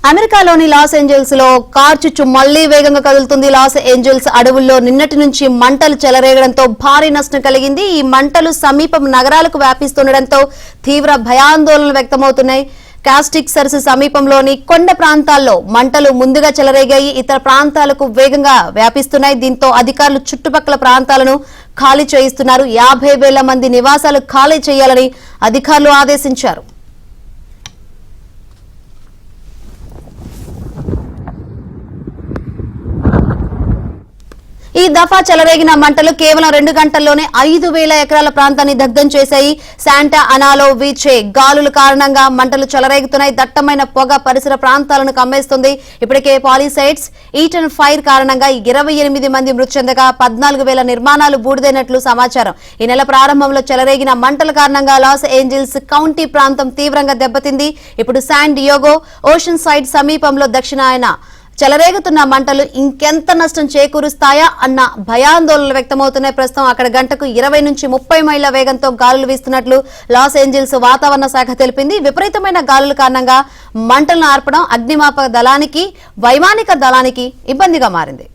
అమెరికాలోని Los Angeles లో కార్చిచ్చు మళ్లీ వేగంగా కదులుతుంది. లాస్ ఏంజల్స్ అడవుల్లో నిన్నటి నుంచి మంటలు చెలరేగడంతో భారీ నష్టం కలిగింది. ఈ మంటలు సమీప నగరాలకు వ్యాపిస్తుండటంతో తీవ్ర భయాందోళనలు వ్యక్తమవుతున్నాయి. కాస్టిక్ సరస్సు సమీపంలోని కొండ ప్రాంతాల్లో మంటలు ముందుగా చెలరేగాయి. ఇతర ప్రాంతాలకు వేగంగా వ్యాపిస్తున్నాయి. దీంతో అధికారులు చుట్టుపక్కల ప్రాంతాలను ఖాళీ చేయిస్తున్నారు. 50,000 మంది నివాసాలు ఖాళీ చేయాలని అధికారులు ఆదేశించారు. ఈ దఫా చెలరేగిన మంటలు కేవలం 2 గంటల్లోనే 5,000 ఎకరాల ప్రాంతాన్ని దగ్ధం చేశాయి. శాంటా అనాలో వీచే గాలుల కారణంగా మంటలు చెలరేగుతున్నాయి. దట్టమైన పొగ పరిసర ప్రాంతాలను కమ్మేస్తుంది. ఇప్పటికే పాలిసైడ్స్ ఈటన్ ఫైర్ కారణంగా 28 మంది మృతి చెందగా 14,000 నిర్మాణాలు బూడిదైనట్లు సమాచారం. ఈ నెల ప్రారంభంలో చెలరేగిన మంటల కారణంగా లాస్ ఏంజల్స్ కౌంటీ ప్రాంతం తీవ్రంగా దెబ్బతింది. ఇప్పుడు శాన్ డియోగో ఓషన్ సైడ్ సమీపంలో దక్షిణాయన చెలరేగుతున్న మంటలు ఇంకెంత నష్టం చేకూరుస్తాయా అన్న భయాందోళనలు వ్యక్తమవుతున్నాయి. ప్రస్తుతం అక్కడ గంటకు 20 నుంచి 30 మైళ్ల వేగంతో గాలులు వీస్తున్నట్లు లాస్ ఏంజల్స్ వాతావరణ శాఖ తెలిపింది. విపరీతమైన గాలుల కారణంగా మంటలను ఆర్పడం అగ్నిమాపక దళానికి వైమానిక దళానికి ఇబ్బందిగా మారింది.